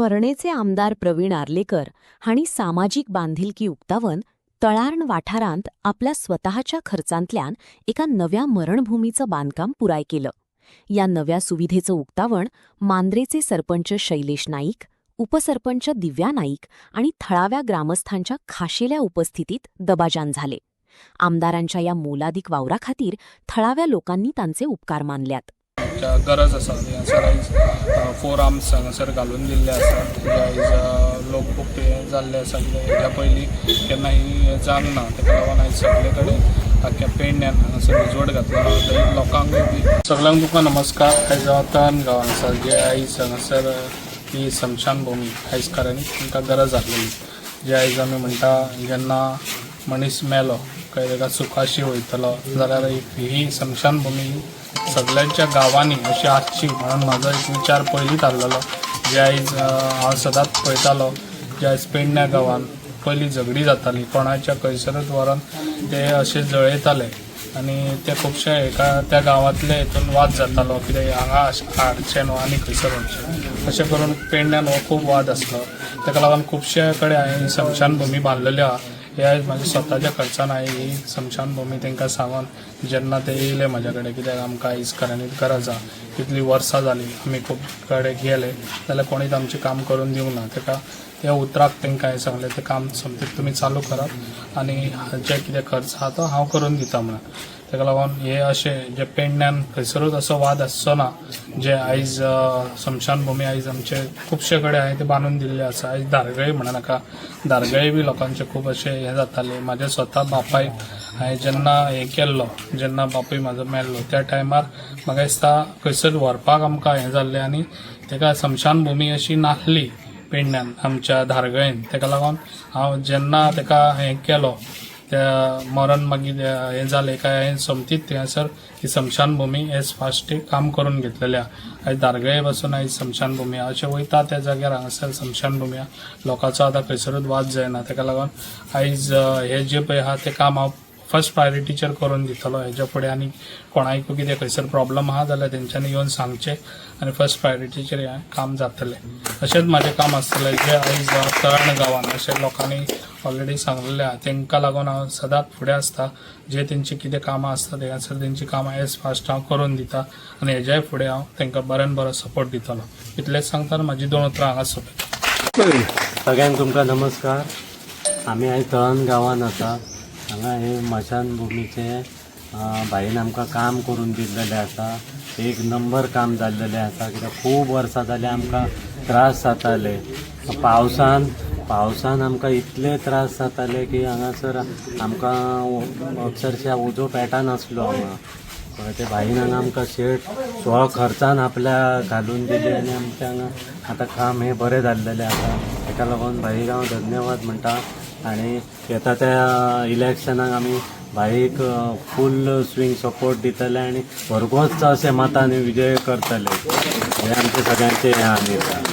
पर्णेचे आमदार प्रवीण आर्लेकर हांणी सामाजिक बांधिलकी उक्तावन तळार्ण वाठारांत आपल्या स्वतःच्या खर्चांतल्यान एका नव्या मरणभूमीचं बांदकाम पुराय केलं. या नव्या सुविधेचं उक्तावण मांद्रेचे सरपंच शैलेश नाईक, उपसरपंच दिव्या नाईक आणि थळाव्या ग्रामस्थांच्या खाशेल्या उपस्थितीत दबाजान झाले. आमदारांच्या या मोलादीक वावराखातीर थळाव्या लोकांनी तांचे उपकार मानल्यात. गरज आसा हांगासर आयज 4 आर्म्स हांगासर घालून दिल्ले आसात. आयज लोक खूब जाल्ले आसा. हेज्या पयलीं केन्ना ही जावंक ना, ताका लागून आयज सगळे कडेन आख्या पेडण्यान हांगासर उजवाड घातलेलो. थंय लोकांक सगळ्यांक तुका नमस्कार. आयज हांव तळण गांवांत आसा, जे आयज हांगासर ही स्मशान भूमी आयज खऱ्यांनीच तांकां गरज आसलेली. जे आयज आमी म्हणटा जेन्ना मनीस मेलो काय ताका सुखाशी वयतलो जाल्यार ही स्मशान भूमी सगळ्यांच्या गांवांनी अशी आसची म्हणून म्हाजो एक विचार पयलींच आसलेलो. जे आयज हांव सदांच पळयतालो, जे आयज पेडण्या गांवांत पयलीं झगडी जाताली, कोणाच्या खंयसरूच व्हरून ते अशे जळयताले आनी ते खुबशे त्या गांवांतले हितून वाद जातालो, कित्याक हांगा हाडचें न्हू आनी खंयसर व्हरचें अशें करून पेडण्यान हो खूब वाद आसलो. ताका लागून खुबशे कडेन हांवें स्मशान भूमी बांदलेली आहा. हे आयज म्हाज्या स्वताच्या खर्चान हांवें ही स्मशान भूमी तांकां सांगून जेन्ना ते येयले म्हाज्या कडेन, कित्याक आमकां आयज खऱ्यांनीच गरज आहा. इतलीं वर्सां जालीं आमी खूब कडेन गेले जाल्यार कोणीच आमचें काम करून दिवंक ना. ताका ह्या उतराक तांकां हांवें सांगलें तें काम समतीत तुमी चालू करात आनी जे कितें खर्च आहा तो हांव करून दिता म्हणून. ताका लागून हे अशें जे पेडण्यान खंयसरूच असो वाद आसचो ना. जे आयज स्मशान भूमी आयज आमचे खुबशे कडेन हांवें ते बांदून दिल्ले आसा. आयज धारगळे म्हणनाका, धारगळे बी लोकांचे खूब अशे हे जाताले. म्हाज्या स्वता बापायक हांवें जेन्ना हें केल्लो, जेन्ना बापूय म्हाजो मेल्लो त्या टायमार म्हाका दिसता खंयसर व्हरपाक आमकां हें जाल्लें आनी ताका स्मशान भूमी अशी नासली पेडण्यान आमच्या धारगळेन. ताका लागून हांव जेन्ना ताका हें केलो त्या मरण मागीर हें जालें काय हांवें समतीत थंयसर ही स्मशान भूमी एज फास्ट काम करून घेतलेली आहा. आयज धारगळे पासून आयज स्मशान भूमी अशें वयता त्या जाग्यार हांगासर स्मशान भूमी आहा. लोकांचो आतां खंयसरूच वाद जायना. ताका लागून आयज हे जे पळय आहा तें काम हांव फर्स्ट प्रायोरिटीचेर करून दितलो. हेज्या फुडें आनी कोणायकूय कितें खंयसर प्रॉब्लम आहा जाल्यार तेंच्यांनी येवन सांगचें आनी फर्स्ट प्रायोरिटीचेर हें काम जातलें. अशेंच म्हाजें काम आसतलें जे आयज तळण गांवांत अशें लोकांनी ऑलरेडी सांगलेलें आहा. तांकां लागून हांव सदांच फुडें आसता. जे तेंची कितें कामां आसता थंयसर तेंची कामां एज फास्ट हांव करून दिता आनी हेज्याय फुडें हांव तांकां बऱ्यान बरो सपोर्ट दितलो. इतलेंच सांगतना म्हाजी 2 उतरां हांगा सोंपयता. सगळ्यांक तुमकां नमस्कार. आमी आयज तळण गांवांत आसा. हांगा हे स्मशान भुमीचे भाईन आमकां काम करून दिल्लेलें आसा. एक नंबर काम जाल्लेलें आसा. कित्याक खूब वर्सां जालीं आमकां त्रास जाताले. पावसान आमकां इतले त्रास जाताले की हांगासर आमकां अक्षरशः उजो पेटनासलो हांगा. ते भाईन हांगा आमकां शेड स्व खर्चान आपल्या घालून दिले आनी आमच्या हांगा आतां काम हें बरें जाल्लेलें आसा. ताका लागून भाईक हांव धन्यवाद म्हणटा. आनी येता त्या इलेक्शनाक आमी भाईक फूल स्विंग सपोर्ट दितले आनी भरघोस अशें मतान विजय करतले. हे आमचे सगळ्यांचे हें आसा.